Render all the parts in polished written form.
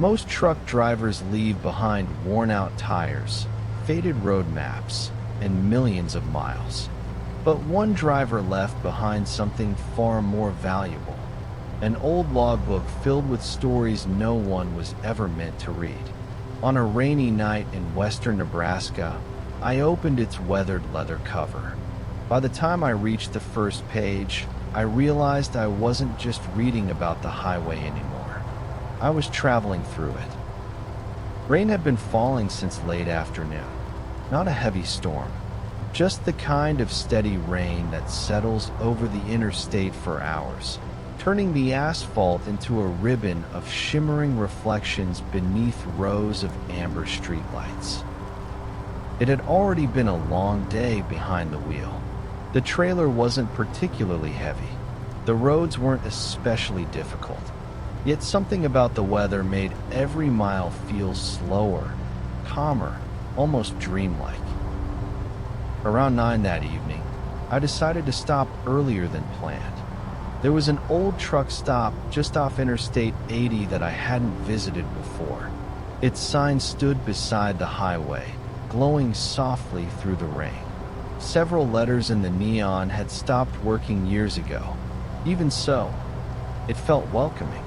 Most truck drivers leave behind worn-out tires, faded road maps, and millions of miles. But one driver left behind something far more valuable, an old logbook filled with stories no one was ever meant to read. On a rainy night in western Nebraska, I opened its weathered leather cover. By the time I reached the first page, I realized I wasn't just reading about the highway anymore. I was traveling through it. Rain had been falling since late afternoon. Not a heavy storm, just the kind of steady rain that settles over the interstate for hours, turning the asphalt into a ribbon of shimmering reflections beneath rows of amber streetlights. It had already been a long day behind the wheel. The trailer wasn't particularly heavy. The roads weren't especially difficult. Yet something about the weather made every mile feel slower, calmer, almost dreamlike. Around 9 that evening, I decided to stop earlier than planned. There was an old truck stop just off Interstate 80 that I hadn't visited before. Its sign stood beside the highway, glowing softly through the rain. Several letters in the neon had stopped working years ago. Even so, it felt welcoming.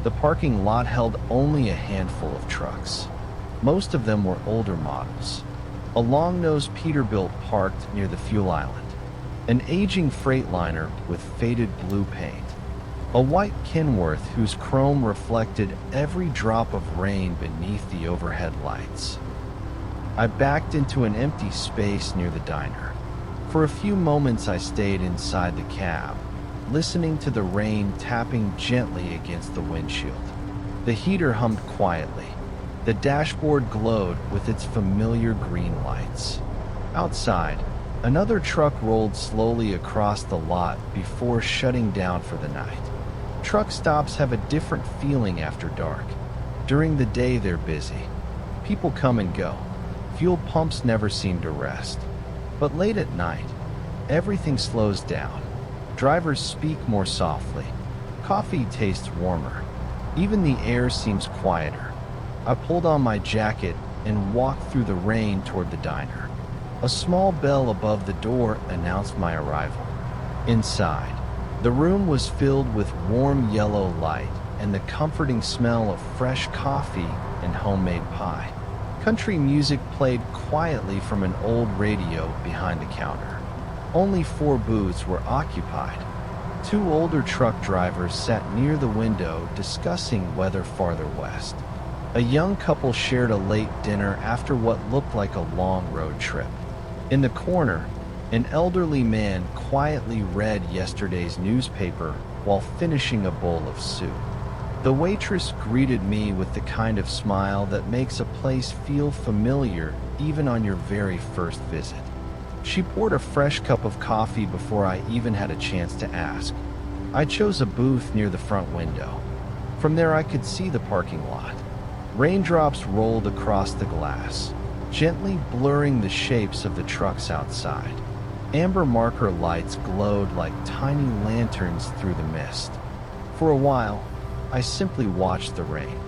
The parking lot held only a handful of trucks. Most of them were older models. A long-nosed Peterbilt parked near the fuel island, an aging Freightliner with faded blue paint, a white Kenworth whose chrome reflected every drop of rain beneath the overhead lights. I backed into an empty space near the diner. For a few moments I stayed inside the cab, listening to the rain tapping gently against the windshield. The heater hummed quietly. The dashboard glowed with its familiar green lights. Outside, another truck rolled slowly across the lot before shutting down for the night. Truck stops have a different feeling after dark. During the day they're busy. People come and go. Fuel pumps never seem to rest. But late at night, everything slows down. Drivers speak more softly. Coffee tastes warmer. Even the air seems quieter. I pulled on my jacket and walked through the rain toward the diner. A small bell above the door announced my arrival. Inside, the room was filled with warm yellow light and the comforting smell of fresh coffee and homemade pie. Country music played quietly from an old radio behind the counter. Only 4 booths were occupied. 2 older truck drivers sat near the window discussing weather farther west. A young couple shared a late dinner after what looked like a long road trip. In the corner, an elderly man quietly read yesterday's newspaper while finishing a bowl of soup. The waitress greeted me with the kind of smile that makes a place feel familiar even on your very first visit. She poured a fresh cup of coffee before I even had a chance to ask. I chose a booth near the front window. From there I could see the parking lot. Raindrops rolled across the glass, gently blurring the shapes of the trucks outside. Amber marker lights glowed like tiny lanterns through the mist. For a while, I simply watched the rain.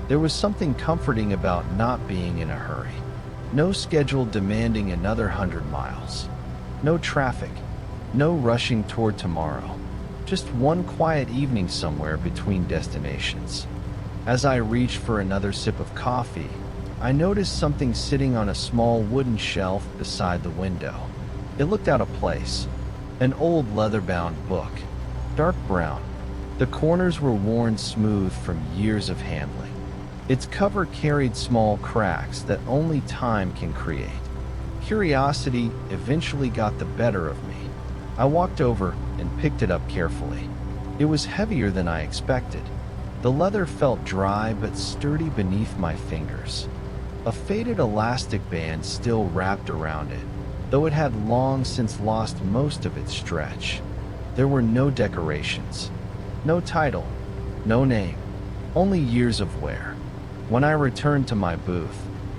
There was something comforting about not being in a hurry. No schedule demanding another 100 miles. No traffic. No rushing toward tomorrow. Just one quiet evening somewhere between destinations. As I reached for another sip of coffee, I noticed something sitting on a small wooden shelf beside the window. It looked out of place. An old leather-bound book. Dark brown. The corners were worn smooth from years of handling. Its cover carried small cracks that only time can create. Curiosity eventually got the better of me. I walked over and picked it up carefully. It was heavier than I expected. The leather felt dry but sturdy beneath my fingers. A faded elastic band still wrapped around it, though it had long since lost most of its stretch. There were no decorations. No title, no name, only years of wear. When I returned to my booth,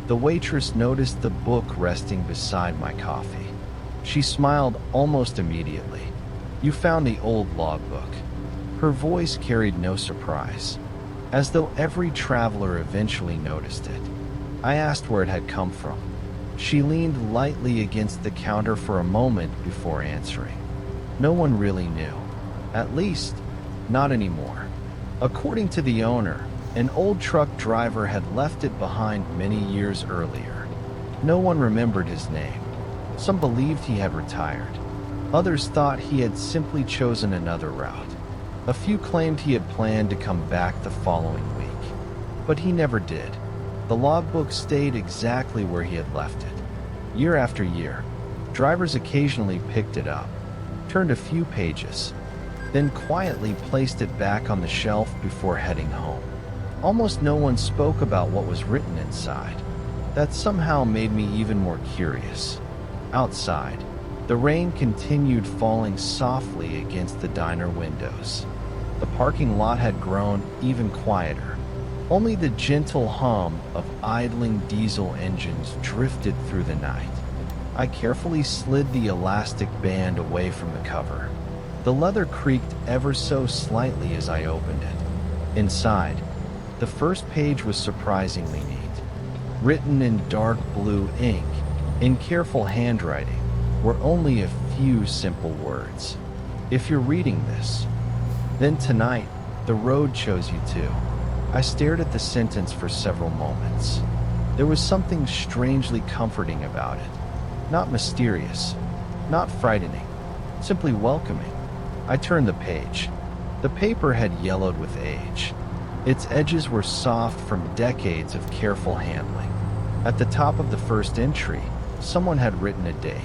the waitress noticed the book resting beside my coffee. She smiled almost immediately. "You found the old logbook." Her voice carried no surprise. as though every traveler eventually noticed it. I asked where it had come from. She leaned lightly against the counter for a moment before answering. No one really knew. At least, not anymore. According to the owner, an old truck driver had left it behind many years earlier. No one remembered his name. Some believed he had retired. Others thought he had simply chosen another route. A few claimed he had planned to come back the following week. But he never did. The logbook stayed exactly where he had left it. Year after year, drivers occasionally picked it up, turned a few pages, then quietly placed it back on the shelf before heading home. Almost no one spoke about what was written inside. That somehow made me even more curious. Outside, the rain continued falling softly against the diner windows. The parking lot had grown even quieter. Only the gentle hum of idling diesel engines drifted through the night. I carefully slid the elastic band away from the cover. The leather creaked ever so slightly as I opened it. Inside, the first page was surprisingly neat. Written in dark blue ink, in careful handwriting, were only a few simple words. If you're reading this, then tonight, the road chose you too. I stared at the sentence for several moments. There was something strangely comforting about it. Not mysterious, not frightening, simply welcoming. I turned the page. The paper had yellowed with age. Its edges were soft from decades of careful handling. At the top of the first entry, someone had written a date.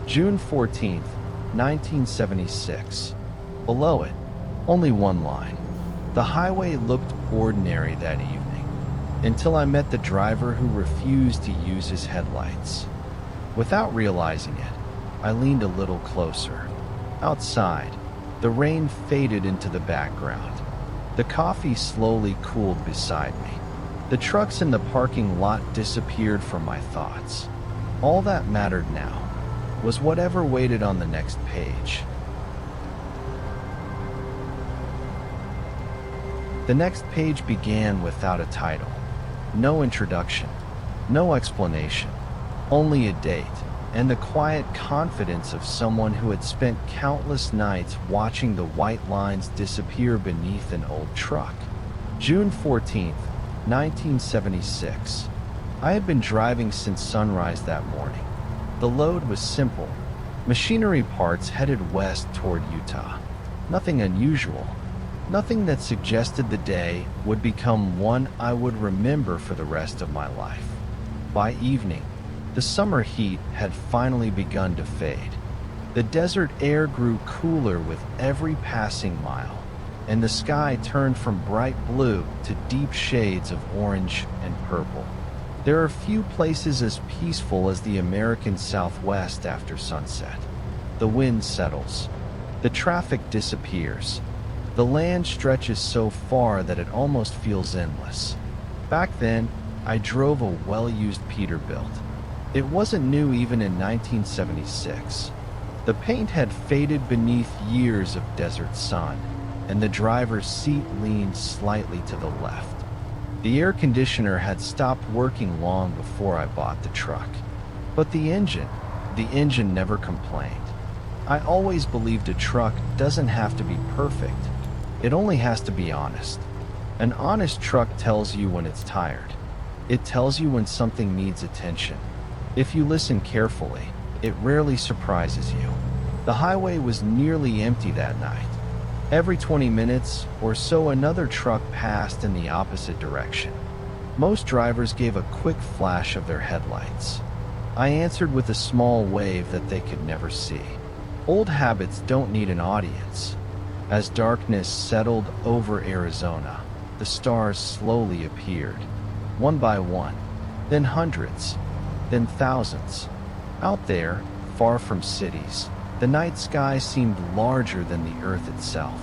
June 14th, 1976. Below it, only one line. The highway looked ordinary that evening, until I met the driver who refused to use his headlights. Without realizing it, I leaned a little closer. Outside, the rain faded into the background. The coffee slowly cooled beside me. The trucks in the parking lot disappeared from my thoughts. All that mattered now was whatever waited on the next page. The next page began without a title. No introduction, no explanation, only a date, and the quiet confidence of someone who had spent countless nights watching the white lines disappear beneath an old truck. June 14th, 1976. I had been driving since sunrise that morning. The load was simple. Machinery parts headed west toward Utah. Nothing unusual. Nothing that suggested the day would become one I would remember for the rest of my life. By evening, the summer heat had finally begun to fade. The desert air grew cooler with every passing mile, and the sky turned from bright blue to deep shades of orange and purple. There are few places as peaceful as the American Southwest after sunset. The wind settles. The traffic disappears. The land stretches so far that it almost feels endless. Back then, I drove a well-used Peterbilt. It wasn't new even in 1976. The paint had faded beneath years of desert sun, and the driver's seat leaned slightly to the left. The air conditioner had stopped working long before I bought the truck. But the engine never complained. I always believed a truck doesn't have to be perfect. It only has to be honest. An honest truck tells you when it's tired. It tells you when something needs attention. If you listen carefully, it rarely surprises you. The highway was nearly empty that night. Every 20 minutes or so another truck passed in the opposite direction. Most drivers gave a quick flash of their headlights. I answered with a small wave that they could never see. Old habits don't need an audience. As darkness settled over Arizona, the stars slowly appeared, one by one, then hundreds, then thousands. Out there, far from cities, the night sky seemed larger than the earth itself.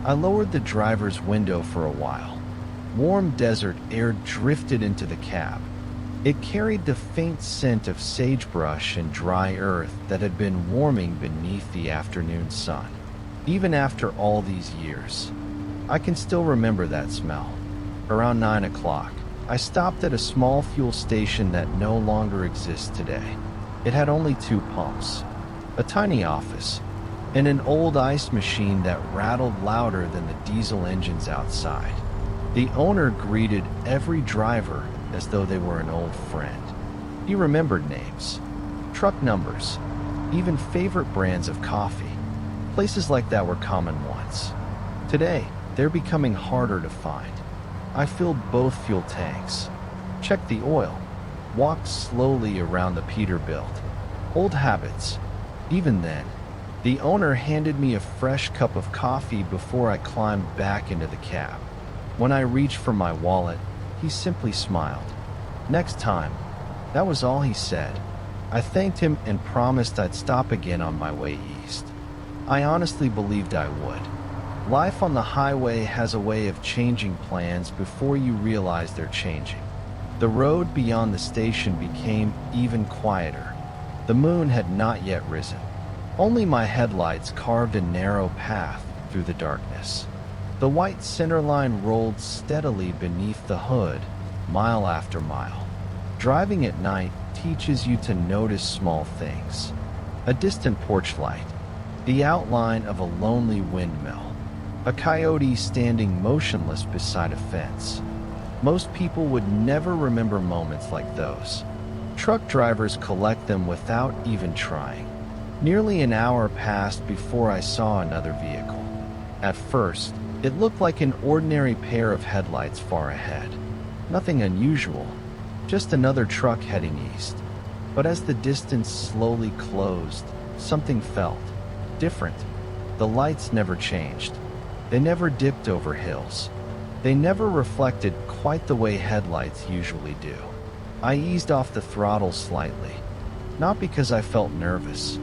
I lowered the driver's window for a while. Warm desert air drifted into the cab. It carried the faint scent of sagebrush and dry earth that had been warming beneath the afternoon sun. Even after all these years, I can still remember that smell. Around 9 o'clock, I stopped at a small fuel station that no longer exists today. It had only 2 pumps, a tiny office, and an old ice machine that rattled louder than the diesel engines outside. The owner greeted every driver as though they were an old friend. He remembered names, truck numbers, even favorite brands of coffee. Places like that were common once. Today, they're becoming harder to find. I filled both fuel tanks, checked the oil, walked slowly around the Peterbilt. Old habits. Even then, the owner handed me a fresh cup of coffee before I climbed back into the cab. When I reached for my wallet, he simply smiled. Next time, that was all he said. I thanked him and promised I'd stop again on my way east. I honestly believed I would. Life on the highway has a way of changing plans before you realize they're changing. The road beyond the station became even quieter. The moon had not yet risen. Only my headlights carved a narrow path through the darkness. The white centerline rolled steadily beneath the hood, mile after mile. Driving at night teaches you to notice small things. A distant porch light, the outline of a lonely windmill, a coyote standing motionless beside a fence. Most people would never remember moments like those. Truck drivers collect them without even trying. Nearly an hour passed before I saw another vehicle. At first, it looked like an ordinary pair of headlights far ahead. Nothing unusual, just another truck heading east. But as the distance slowly closed, something felt different. The lights never changed. They never dipped over hills. They never reflected quite the way headlights usually do. I eased off the throttle slightly, not because I felt nervous,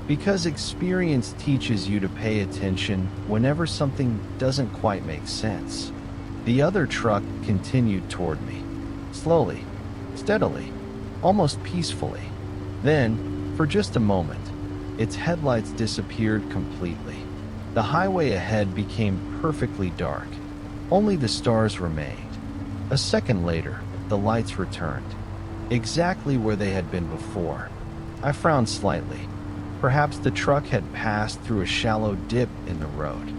because experience teaches you to pay attention whenever something doesn't quite make sense. The other truck continued toward me, slowly, steadily, almost peacefully. Then, for just a moment, its headlights disappeared completely. The highway ahead became perfectly dark. Only the stars remained. A second later, the lights returned, exactly where they had been before. I frowned slightly. Perhaps the truck had passed through a shallow dip in the road.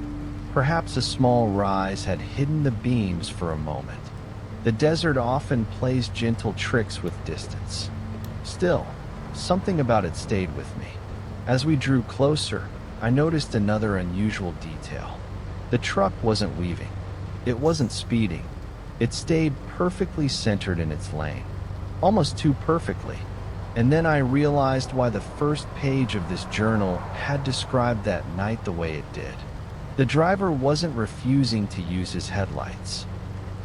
Perhaps a small rise had hidden the beams for a moment. The desert often plays gentle tricks with distance. Still, something about it stayed with me. As we drew closer, I noticed another unusual detail. The truck wasn't weaving. It wasn't speeding. It stayed perfectly centered in its lane, almost too perfectly. And then I realized why the first page of this journal had described that night the way it did. The driver wasn't refusing to use his headlights.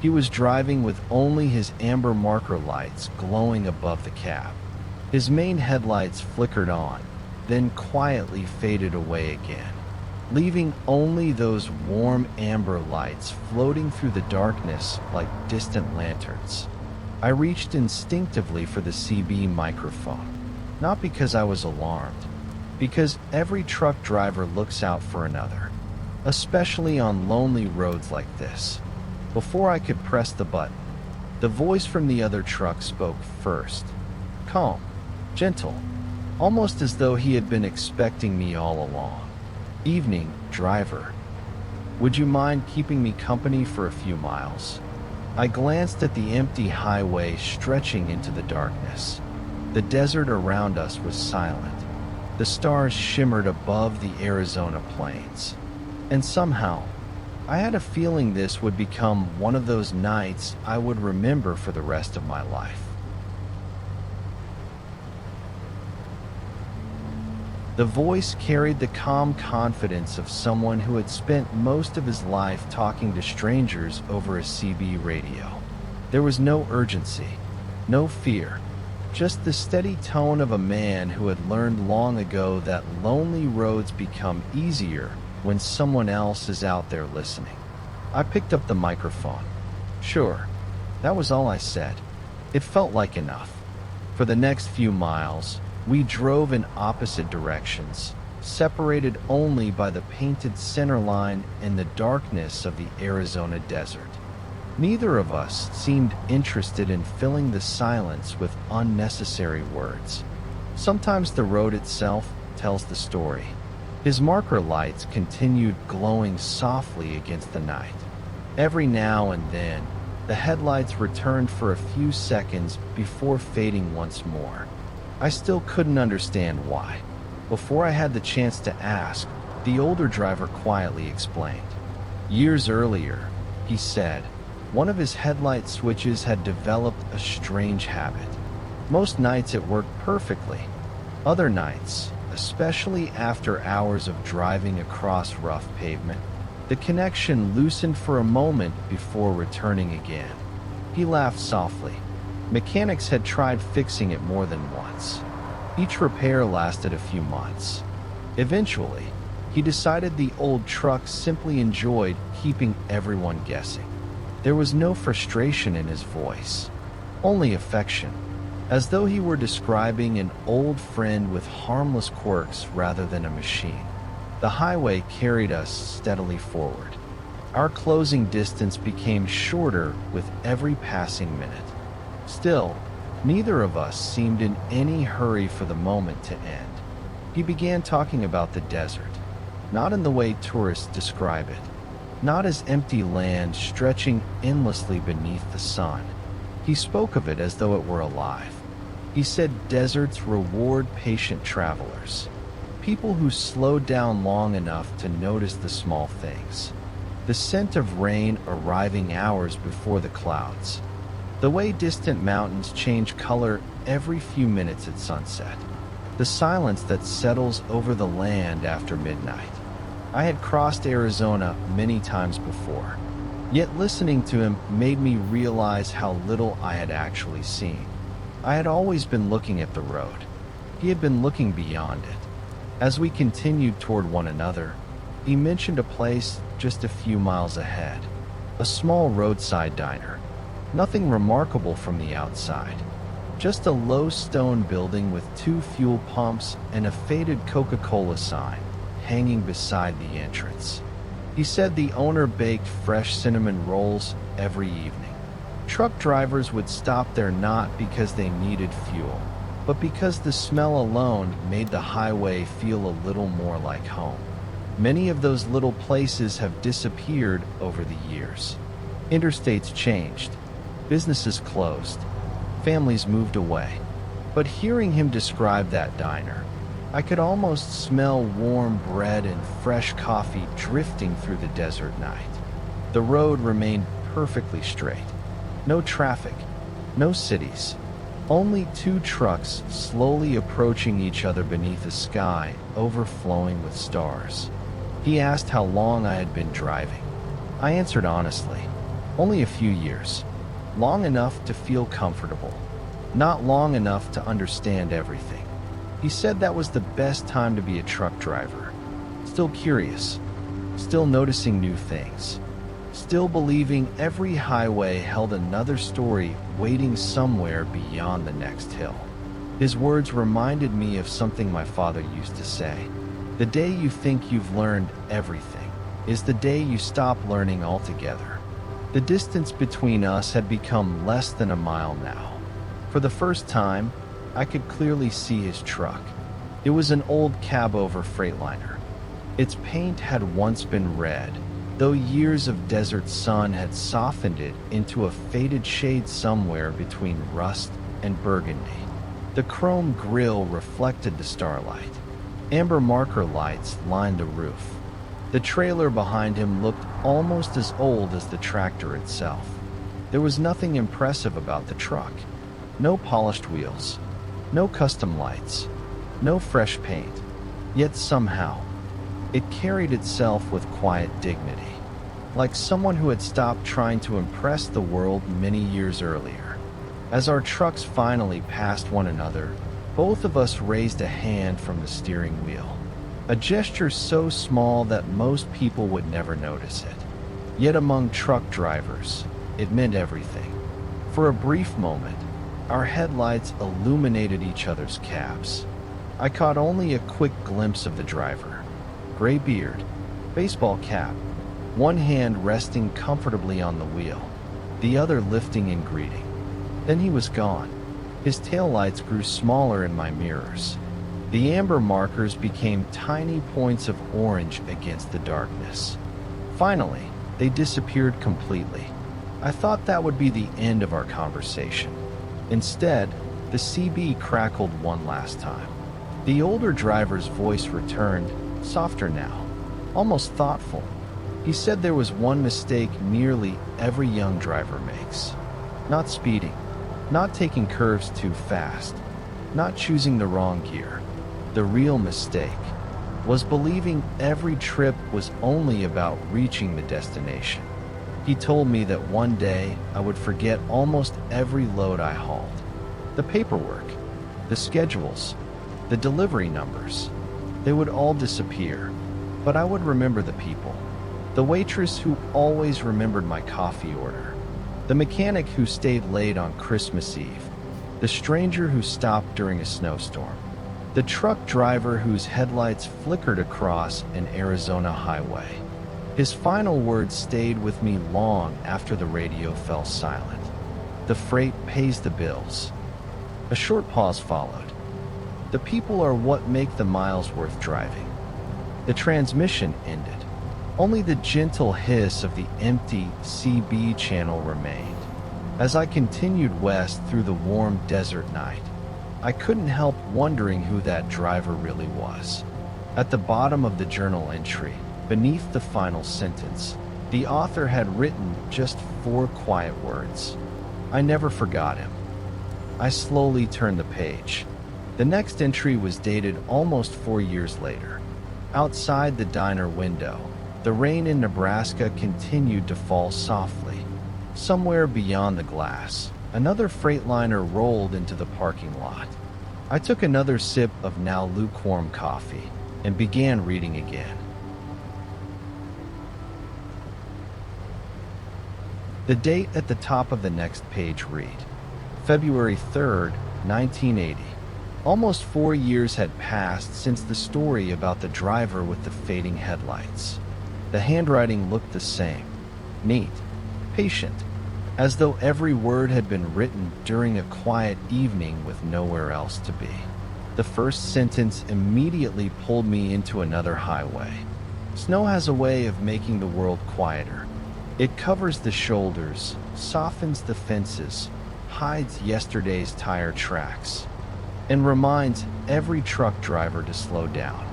He was driving with only his amber marker lights glowing above the cab. His main headlights flickered on, then quietly faded away again, leaving only those warm amber lights floating through the darkness like distant lanterns. I reached instinctively for the CB microphone, not because I was alarmed, because every truck driver looks out for another, especially on lonely roads like this. Before I could press the button, the voice from the other truck spoke first, calm, gentle, almost as though he had been expecting me all along. "Evening, driver. Would you mind keeping me company for a few miles?" I glanced at the empty highway stretching into the darkness. The desert around us was silent. The stars shimmered above the Arizona plains. And somehow, I had a feeling this would become one of those nights I would remember for the rest of my life. The voice carried the calm confidence of someone who had spent most of his life talking to strangers over a CB radio. There was no urgency, no fear, just the steady tone of a man who had learned long ago that lonely roads become easier when someone else is out there listening. I picked up the microphone. Sure, that was all I said. It felt like enough. For the next few miles, we drove in opposite directions, separated only by the painted center line and the darkness of the Arizona desert. Neither of us seemed interested in filling the silence with unnecessary words. Sometimes the road itself tells the story. His marker lights continued glowing softly against the night. Every now and then, the headlights returned for a few seconds before fading once more. I still couldn't understand why. Before I had the chance to ask, the older driver quietly explained. Years earlier, he said, one of his headlight switches had developed a strange habit. Most nights it worked perfectly. Other nights, especially after hours of driving across rough pavement, the connection loosened for a moment before returning again. He laughed softly. Mechanics had tried fixing it more than once. Each repair lasted a few months. Eventually, he decided the old truck simply enjoyed keeping everyone guessing. There was no frustration in his voice, only affection, as though he were describing an old friend with harmless quirks rather than a machine. The highway carried us steadily forward. Our closing distance became shorter with every passing minute. Still, neither of us seemed in any hurry for the moment to end. He began talking about the desert, not in the way tourists describe it, not as empty land stretching endlessly beneath the sun. He spoke of it as though it were alive. He said deserts reward patient travelers, people who slow down long enough to notice the small things. The scent of rain arriving hours before the clouds. The way distant mountains change color every few minutes at sunset. The silence that settles over the land after midnight. I had crossed Arizona many times before, yet listening to him made me realize how little I had actually seen. I had always been looking at the road. He had been looking beyond it. As we continued toward one another, he mentioned a place just a few miles ahead, a small roadside diner. Nothing remarkable from the outside, just a low stone building with 2 fuel pumps and a faded Coca-Cola sign hanging beside the entrance. He said the owner baked fresh cinnamon rolls every evening. Truck drivers would stop there not because they needed fuel, but because the smell alone made the highway feel a little more like home. Many of those little places have disappeared over the years. Interstates changed, businesses closed, families moved away. But hearing him describe that diner, I could almost smell warm bread and fresh coffee drifting through the desert night. The road remained perfectly straight. No traffic, no cities. Only 2 trucks slowly approaching each other beneath a sky overflowing with stars. He asked how long I had been driving. I answered honestly, only a few years. Long enough to feel comfortable, not long enough to understand everything. He said that was the best time to be a truck driver. Still curious, still noticing new things, still believing every highway held another story waiting somewhere beyond the next hill. His words reminded me of something my father used to say. The day you think you've learned everything is the day you stop learning altogether. The distance between us had become less than a mile now. For the first time, I could clearly see his truck. It was an old cab-over Freightliner. Its paint had once been red, though years of desert sun had softened it into a faded shade somewhere between rust and burgundy. The chrome grille reflected the starlight. Amber marker lights lined the roof. The trailer behind him looked almost as old as the tractor itself. There was nothing impressive about the truck. No polished wheels, no custom lights, no fresh paint. Yet somehow, it carried itself with quiet dignity, like someone who had stopped trying to impress the world many years earlier. As our trucks finally passed one another, both of us raised a hand from the steering wheel. A gesture so small that most people would never notice it. Yet among truck drivers, it meant everything. For a brief moment, our headlights illuminated each other's cabs. I caught only a quick glimpse of the driver. Gray beard, baseball cap, one hand resting comfortably on the wheel. the other lifting in greeting. Then he was gone. His taillights grew smaller in my mirrors. The amber markers became tiny points of orange against the darkness. Finally, they disappeared completely. I thought that would be the end of our conversation. Instead, the CB crackled one last time. The older driver's voice returned, softer now, almost thoughtful. He said there was one mistake nearly every young driver makes. Not speeding, not taking curves too fast, not choosing the wrong gear. The real mistake was believing every trip was only about reaching the destination. He told me that one day I would forget almost every load I hauled. The paperwork, the schedules, the delivery numbers, they would all disappear, but I would remember the people. The waitress who always remembered my coffee order, the mechanic who stayed late on Christmas Eve, the stranger who stopped during a snowstorm, the truck driver whose headlights flickered across an Arizona highway. His final words stayed with me long after the radio fell silent. The freight pays the bills. A short pause followed. The people are what make the miles worth driving. The transmission ended. Only the gentle hiss of the empty CB channel remained. As I continued west through the warm desert night, I couldn't help wondering who that driver really was. At the bottom of the journal entry, beneath the final sentence, the author had written just 4 quiet words. I never forgot him. I slowly turned the page. The next entry was dated almost 4 years later. Outside the diner window, the rain in Nebraska continued to fall softly. Somewhere beyond the glass, another Freightliner rolled into the parking lot. I took another sip of now lukewarm coffee and began reading again. The date at the top of the next page read, February 3rd, 1980. Almost 4 years had passed since the story about the driver with the fading headlights. The handwriting looked the same, neat, patient, as though every word had been written during a quiet evening with nowhere else to be. The first sentence immediately pulled me into another highway. Snow has a way of making the world quieter. It covers the shoulders, softens the fences, hides yesterday's tire tracks, and reminds every truck driver to slow down.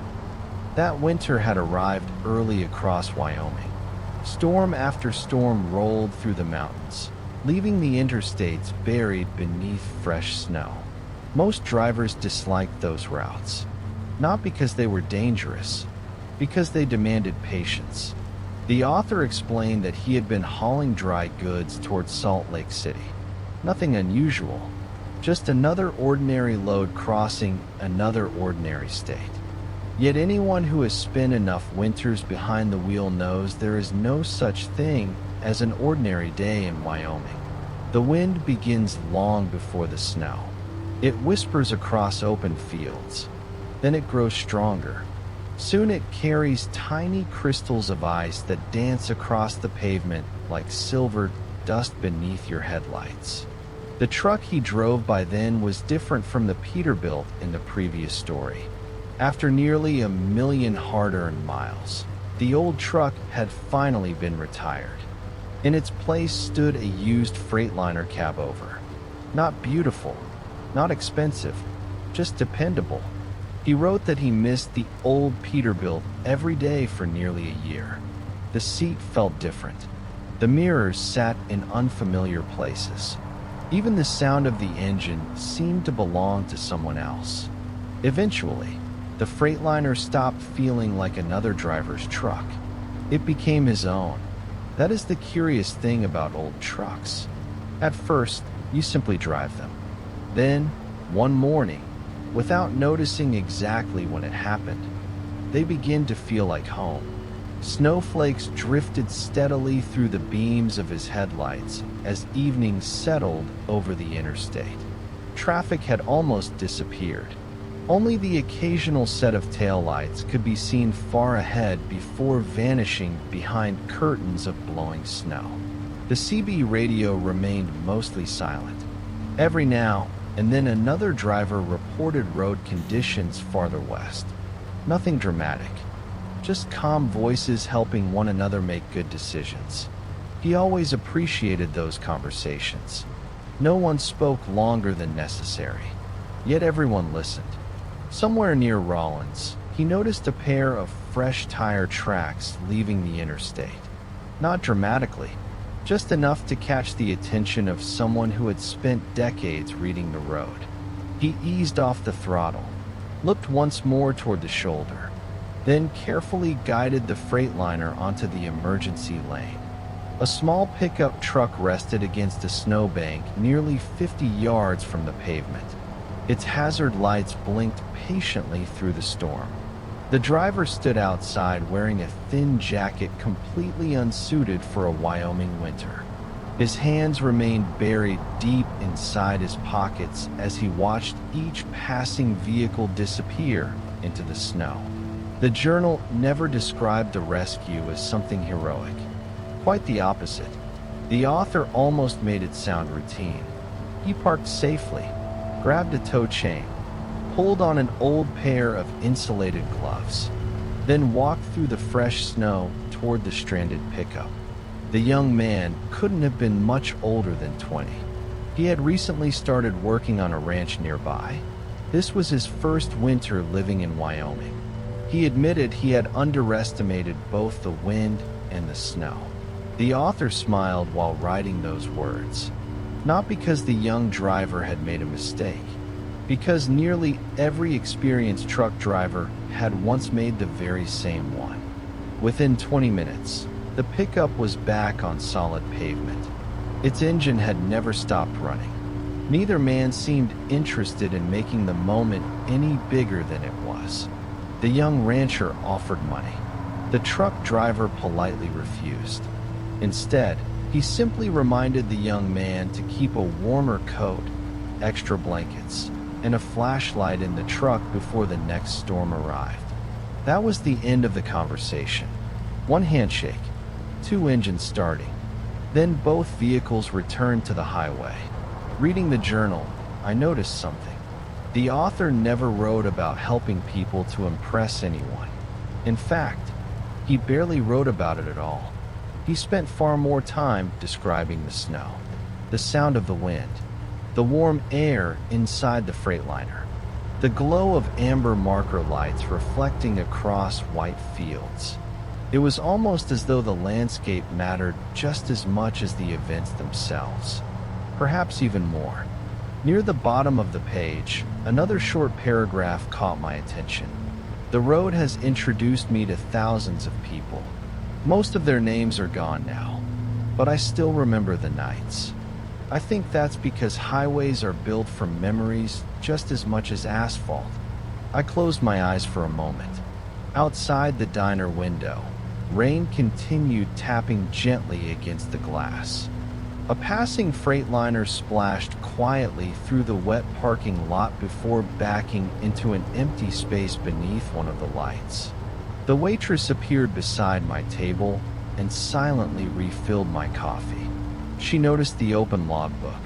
That winter had arrived early across Wyoming. Storm after storm rolled through the mountains, leaving the interstates buried beneath fresh snow. Most drivers disliked those routes, not because they were dangerous, because they demanded patience. The author explained that he had been hauling dry goods towards Salt Lake City. Nothing unusual, just another ordinary load crossing another ordinary state. Yet anyone who has spent enough winters behind the wheel knows there is no such thing as an ordinary day in Wyoming. The wind begins long before the snow. It whispers across open fields. Then it grows stronger. Soon it carries tiny crystals of ice that dance across the pavement like silver dust beneath your headlights. The truck he drove by then was different from the Peterbilt in the previous story. After nearly 1 million hard-earned miles, the old truck had finally been retired. In its place stood a used Freightliner cab-over. Not beautiful, not expensive, just dependable. He wrote that he missed the old Peterbilt every day for nearly a year. The seat felt different. The mirrors sat in unfamiliar places. Even the sound of the engine seemed to belong to someone else. Eventually, the Freightliner stopped feeling like another driver's truck. It became his own. That is the curious thing about old trucks. At first, you simply drive them. Then, one morning, without noticing exactly when it happened, they begin to feel like home. Snowflakes drifted steadily through the beams of his headlights as evening settled over the interstate. Traffic had almost disappeared. Only the occasional set of taillights could be seen far ahead before vanishing behind curtains of blowing snow. The CB radio remained mostly silent. Every now and then another driver reported road conditions farther west. Nothing dramatic, just calm voices helping one another make good decisions. He always appreciated those conversations. No one spoke longer than necessary, yet everyone listened. Somewhere near Rollins, he noticed a pair of fresh tire tracks leaving the interstate. Not dramatically, just enough to catch the attention of someone who had spent decades reading the road. He eased off the throttle, looked once more toward the shoulder, then carefully guided the Freightliner onto the emergency lane. A small pickup truck rested against a snowbank nearly 50 yards from the pavement. Its hazard lights blinked patiently through the storm. The driver stood outside wearing a thin jacket completely unsuited for a Wyoming winter. His hands remained buried deep inside his pockets as he watched each passing vehicle disappear into the snow. The journal never described the rescue as something heroic. Quite the opposite. The author almost made it sound routine. He parked safely, grabbed a tow chain, pulled on an old pair of insulated gloves, then walked through the fresh snow toward the stranded pickup. The young man couldn't have been much older than 20. He had recently started working on a ranch nearby. This was his first winter living in Wyoming. He admitted he had underestimated both the wind and the snow. The author smiled while writing those words, not because the young driver had made a mistake, because nearly every experienced truck driver had once made the very same one. Within 20 minutes, the pickup was back on solid pavement. Its engine had never stopped running. Neither man seemed interested in making the moment any bigger than it was. The young rancher offered money. The truck driver politely refused. Instead, he simply reminded the young man to keep a warmer coat, extra blankets, and a flashlight in the truck before the next storm arrived. That was the end of the conversation. One handshake, two engines starting. Then both vehicles returned to the highway. Reading the journal, I noticed something. The author never wrote about helping people to impress anyone. In fact, he barely wrote about it at all. He spent far more time describing the snow, the sound of the wind, the warm air inside the Freightliner, the glow of amber marker lights reflecting across white fields. It was almost as though the landscape mattered just as much as the events themselves, perhaps even more. Near the bottom of the page, another short paragraph caught my attention. The road has introduced me to thousands of people. Most of their names are gone now, but I still remember the nights. I think that's because highways are built from memories just as much as asphalt. I closed my eyes for a moment. Outside the diner window, rain continued tapping gently against the glass. A passing Freightliner splashed quietly through the wet parking lot before backing into an empty space beneath one of the lights. The waitress appeared beside my table and silently refilled my coffee. She noticed the open logbook,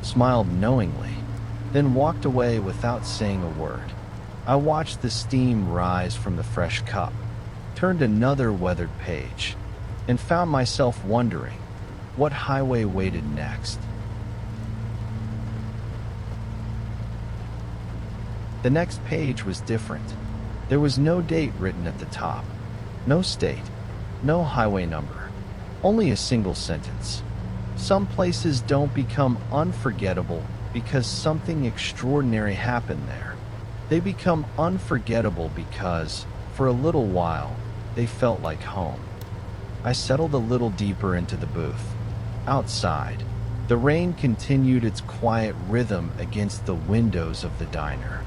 smiled knowingly, then walked away without saying a word. I watched the steam rise from the fresh cup, turned another weathered page, and found myself wondering what highway waited next. The next page was different. There was no date written at the top, no state, no highway number, only a single sentence. Some places don't become unforgettable because something extraordinary happened there. They become unforgettable because, for a little while, they felt like home. I settled a little deeper into the booth. Outside, the rain continued its quiet rhythm against the windows of the diner.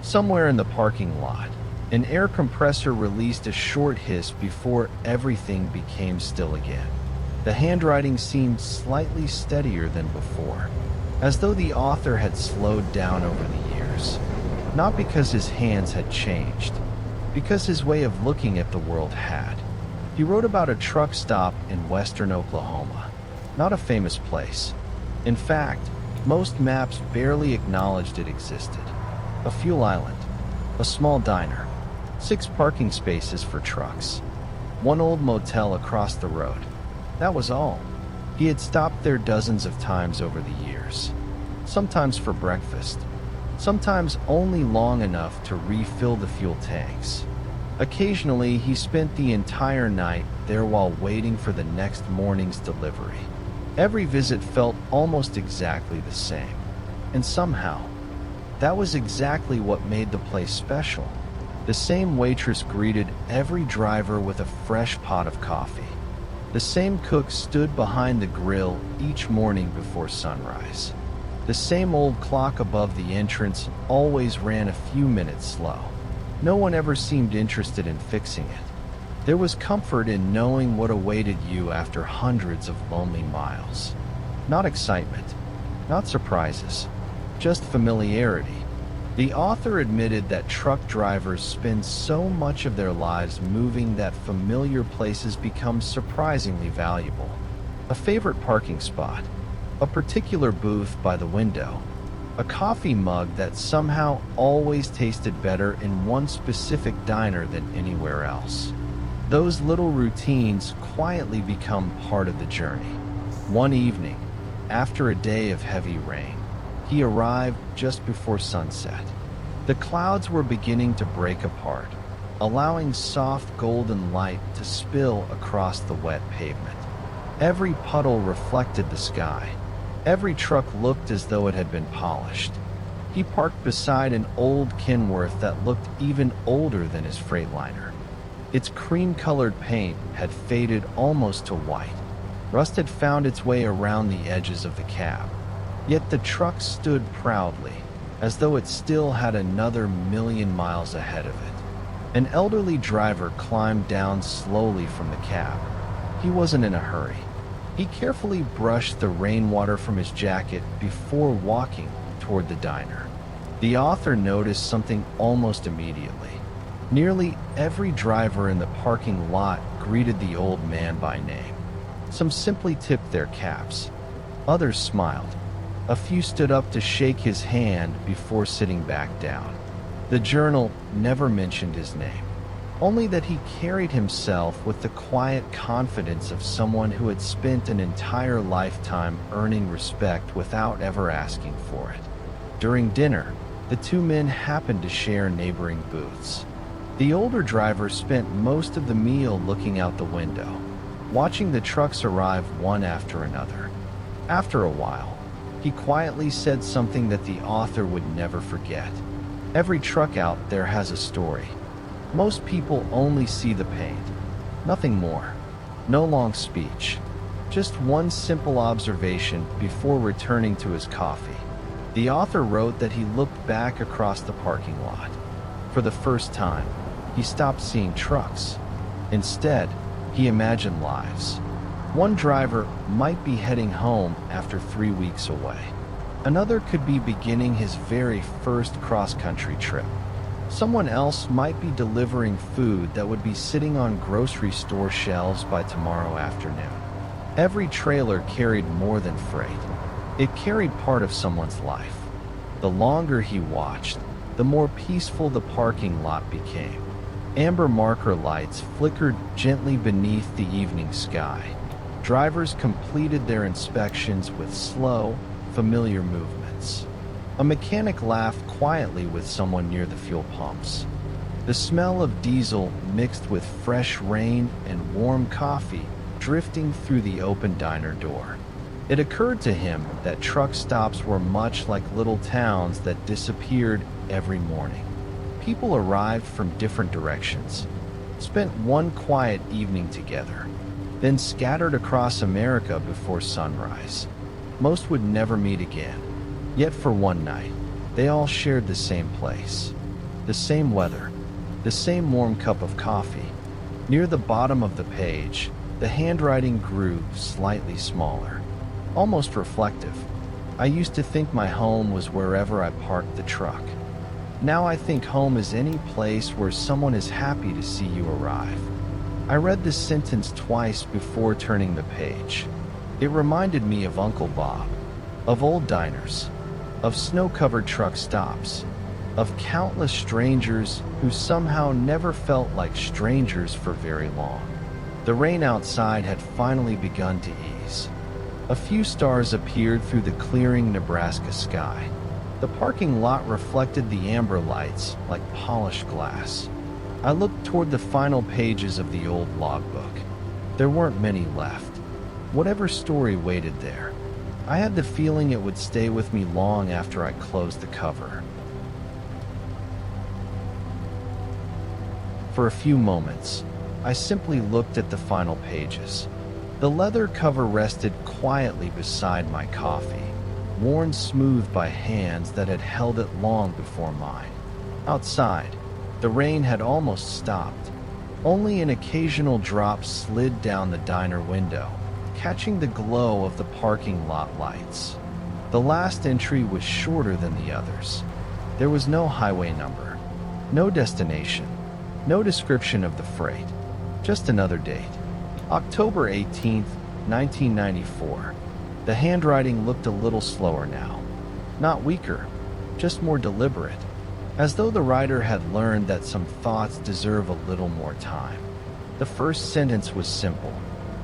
Somewhere in the parking lot, an air compressor released a short hiss before everything became still again. The handwriting seemed slightly steadier than before, as though the author had slowed down over the years. Not because his hands had changed, because his way of looking at the world had. He wrote about a truck stop in western Oklahoma. not a famous place. In fact, most maps barely acknowledged it existed. A fuel island, a small diner, 6 parking spaces for trucks, one old motel across the road. That was all. He had stopped there dozens of times over the years, sometimes for breakfast, sometimes only long enough to refill the fuel tanks. Occasionally, he spent the entire night there while waiting for the next morning's delivery. Every visit felt almost exactly the same, and somehow, that was exactly what made the place special. The same waitress greeted every driver with a fresh pot of coffee. The same cook stood behind the grill each morning before sunrise. The same old clock above the entrance always ran a few minutes slow. No one ever seemed interested in fixing it. There was comfort in knowing what awaited you after hundreds of lonely miles. Not excitement, not surprises, just familiarity. The author admitted that truck drivers spend so much of their lives moving that familiar places become surprisingly valuable. A favorite parking spot, a particular booth by the window, a coffee mug that somehow always tasted better in one specific diner than anywhere else. Those little routines quietly become part of the journey. One evening, after a day of heavy rain, he arrived just before sunset. The clouds were beginning to break apart, allowing soft golden light to spill across the wet pavement. Every puddle reflected the sky. Every truck looked as though it had been polished. He parked beside an old Kenworth that looked even older than his Freightliner. Its cream-colored paint had faded almost to white. Rust had found its way around the edges of the cab. Yet the truck stood proudly, as though it still had another million miles ahead of it. An elderly driver climbed down slowly from the cab. He wasn't in a hurry. He carefully brushed the rainwater from his jacket before walking toward the diner. The author noticed something almost immediately. Nearly every driver in the parking lot greeted the old man by name. Some simply tipped their caps. Others smiled. A few stood up to shake his hand before sitting back down. The journal never mentioned his name, only that he carried himself with the quiet confidence of someone who had spent an entire lifetime earning respect without ever asking for it. During dinner, the two men happened to share neighboring booths. The older driver spent most of the meal looking out the window, watching the trucks arrive one after another. After a while, he quietly said something that the author would never forget. Every truck out there has a story. Most people only see the paint. Nothing more. No long speech. Just one simple observation before returning to his coffee. The author wrote that he looked back across the parking lot. For the first time, he stopped seeing trucks. Instead, he imagined lives. One driver might be heading home after 3 weeks away. Another could be beginning his very first cross-country trip. Someone else might be delivering food that would be sitting on grocery store shelves by tomorrow afternoon. Every trailer carried more than freight. It carried part of someone's life. The longer he watched, the more peaceful the parking lot became. Amber marker lights flickered gently beneath the evening sky. Drivers completed their inspections with slow, familiar movements. A mechanic laughed quietly with someone near the fuel pumps. The smell of diesel mixed with fresh rain and warm coffee drifting through the open diner door. It occurred to him that truck stops were much like little towns that disappeared every morning. People arrived from different directions, spent one quiet evening together, then scattered across America before sunrise. Most would never meet again, yet for one night, they all shared the same place, the same weather, the same warm cup of coffee. Near the bottom of the page, the handwriting grew slightly smaller, almost reflective. I used to think my home was wherever I parked the truck. Now I think home is any place where someone is happy to see you arrive. I read this sentence twice before turning the page. It reminded me of Uncle Bob, of old diners, of snow-covered truck stops, of countless strangers who somehow never felt like strangers for very long. The rain outside had finally begun to ease. A few stars appeared through the clearing Nebraska sky. The parking lot reflected the amber lights like polished glass. I looked toward the final pages of the old logbook. There weren't many left. Whatever story waited there, I had the feeling it would stay with me long after I closed the cover. For a few moments, I simply looked at the final pages. The leather cover rested quietly beside my coffee, worn smooth by hands that had held it long before mine. Outside, the rain had almost stopped. Only an occasional drop slid down the diner window, catching the glow of the parking lot lights. The last entry was shorter than the others. There was no highway number, no destination, no description of the freight, just another date. October 18th, 1994. The handwriting looked a little slower now. Not weaker, just more deliberate, as though the writer had learned that some thoughts deserve a little more time. The first sentence was simple.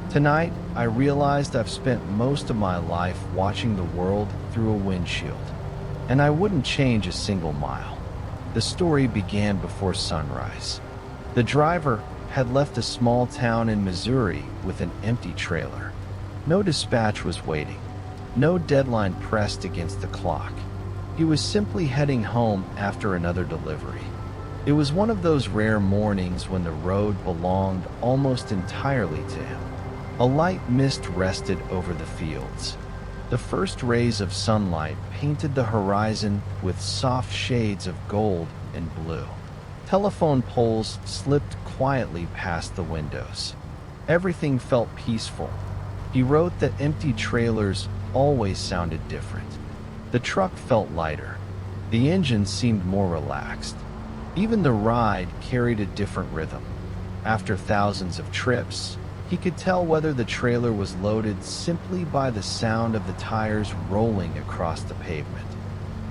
Tonight, I realized I've spent most of my life watching the world through a windshield, and I wouldn't change a single mile. The story began before sunrise. The driver had left a small town in Missouri with an empty trailer. No dispatch was waiting. No deadline pressed against the clock. He was simply heading home after another delivery. It was one of those rare mornings when the road belonged almost entirely to him. A light mist rested over the fields. The first rays of sunlight painted the horizon with soft shades of gold and blue. Telephone poles slipped quietly past the windows. Everything felt peaceful. He wrote that empty trailers always sounded different. The truck felt lighter. The engine seemed more relaxed. Even the ride carried a different rhythm. After thousands of trips, he could tell whether the trailer was loaded simply by the sound of the tires rolling across the pavement.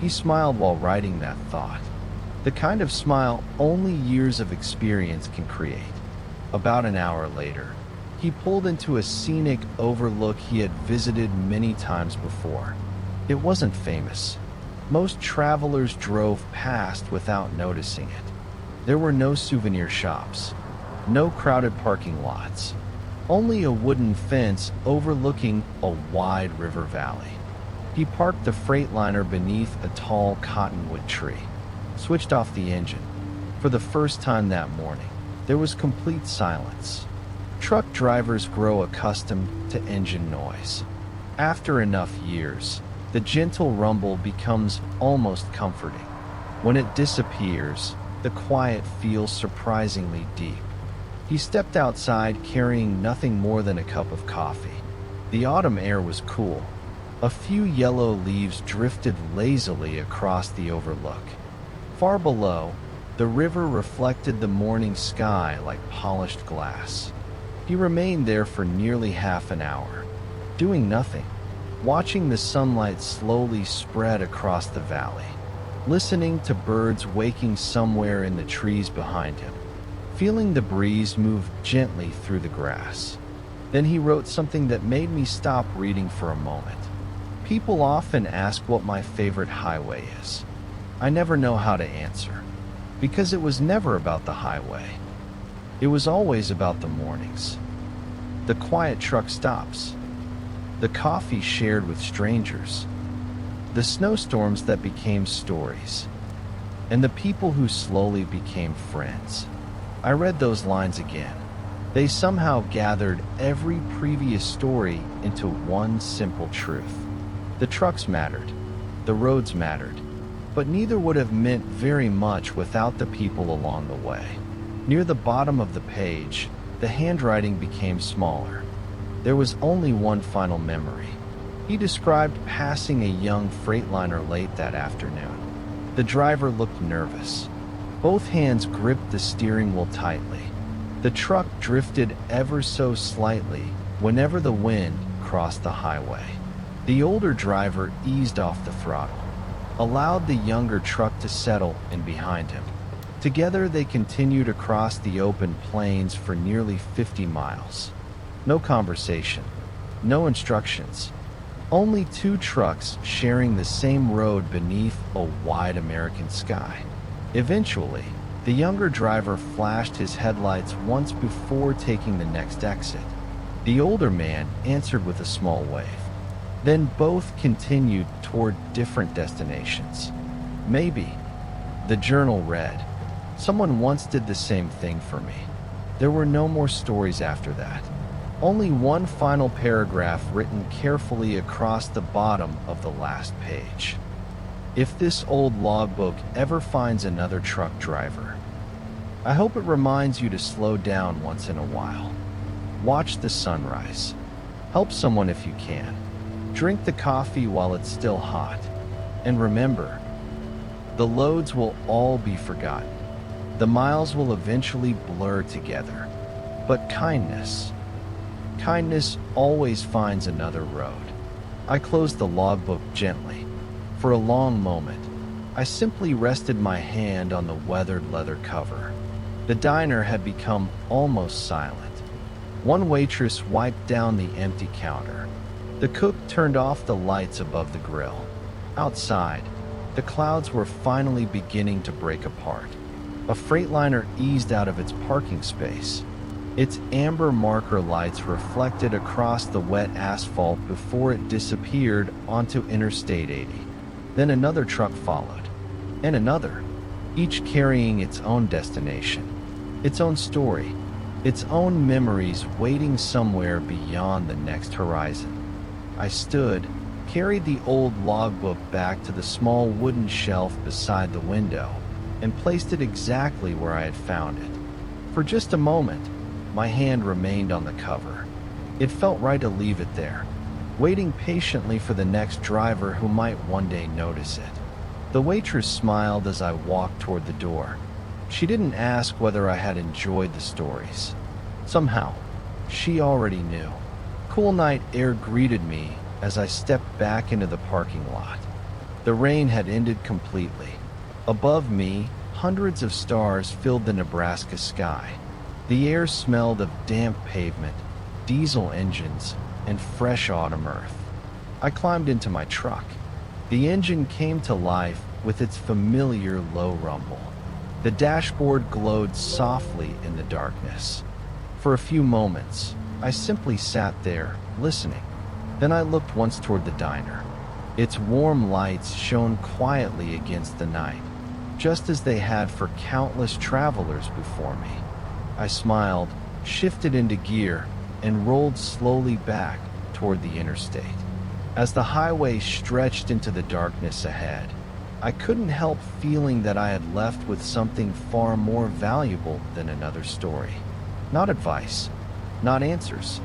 He smiled while writing that thought. The kind of smile only years of experience can create. About an hour later, he pulled into a scenic overlook he had visited many times before. It wasn't famous. Most travelers drove past without noticing it. There were no souvenir shops, no crowded parking lots, only a wooden fence overlooking a wide river valley. He parked the Freightliner beneath a tall cottonwood tree, switched off the engine. For the first time that morning, there was complete silence. Truck drivers grow accustomed to engine noise. After enough years, the gentle rumble becomes almost comforting. When it disappears, the quiet feels surprisingly deep. He stepped outside carrying nothing more than a cup of coffee. The autumn air was cool. A few yellow leaves drifted lazily across the overlook. Far below, the river reflected the morning sky like polished glass. He remained there for nearly half an hour, doing nothing, watching the sunlight slowly spread across the valley, listening to birds waking somewhere in the trees behind him, feeling the breeze move gently through the grass. Then he wrote something that made me stop reading for a moment. People often ask what my favorite highway is. I never know how to answer, because it was never about the highway. It was always about the mornings, the quiet truck stops, the coffee shared with strangers, the snowstorms that became stories, and the people who slowly became friends. I read those lines again. They somehow gathered every previous story into one simple truth. The trucks mattered, the roads mattered, but neither would have meant very much without the people along the way. Near the bottom of the page, the handwriting became smaller. There was only one final memory. He described passing a young Freightliner late that afternoon. The driver looked nervous. Both hands gripped the steering wheel tightly. The truck drifted ever so slightly whenever the wind across the highway. The older driver eased off the throttle, allowed the younger truck to settle in behind him. Together they continued across the open plains for nearly 50 miles. No conversation, no instructions, only two trucks sharing the same road beneath a wide American sky. Eventually, the younger driver flashed his headlights once before taking the next exit. The older man answered with a small wave. Then both continued toward different destinations. Maybe, the journal read, someone once did the same thing for me. There were no more stories after that. Only one final paragraph written carefully across the bottom of the last page. If this old logbook ever finds another truck driver, I hope it reminds you to slow down once in a while. Watch the sunrise. Help someone if you can. Drink the coffee while it's still hot. And remember, the loads will all be forgotten. The miles will eventually blur together. But kindness always finds another road. I closed the logbook gently. For a long moment, I simply rested my hand on the weathered leather cover. The diner had become almost silent. One waitress wiped down the empty counter. The cook turned off the lights above the grill. Outside, the clouds were finally beginning to break apart. A Freightliner eased out of its parking space. Its amber marker lights reflected across the wet asphalt before it disappeared onto Interstate 80. Then another truck followed, and another, each carrying its own destination, its own story, its own memories waiting somewhere beyond the next horizon. I stood, carried the old logbook back to the small wooden shelf beside the window, and placed it exactly where I had found it. For just a moment, my hand remained on the cover. It felt right to leave it there, waiting patiently for the next driver who might one day notice it. The waitress smiled as I walked toward the door. She didn't ask whether I had enjoyed the stories. Somehow, she already knew. Cool night air greeted me as I stepped back into the parking lot. The rain had ended completely. Above me, hundreds of stars filled the Nebraska sky. The air smelled of damp pavement, diesel engines, and fresh autumn earth. I climbed into my truck. The engine came to life with its familiar low rumble. The dashboard glowed softly in the darkness. For a few moments, I simply sat there, listening. Then I looked once toward the diner. Its warm lights shone quietly against the night, just as they had for countless travelers before me. I smiled, shifted into gear, and rolled slowly back toward the interstate. As the highway stretched into the darkness ahead, I couldn't help feeling that I had left with something far more valuable than another story. Not advice, not answers,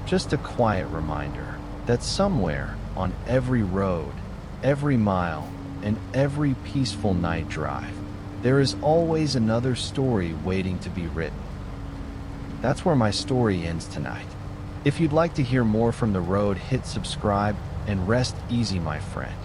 just a quiet reminder that somewhere on every road, every mile, and every peaceful night drive, there is always another story waiting to be written. That's where my story ends tonight. If you'd like to hear more from the road, hit subscribe and rest easy, my friend.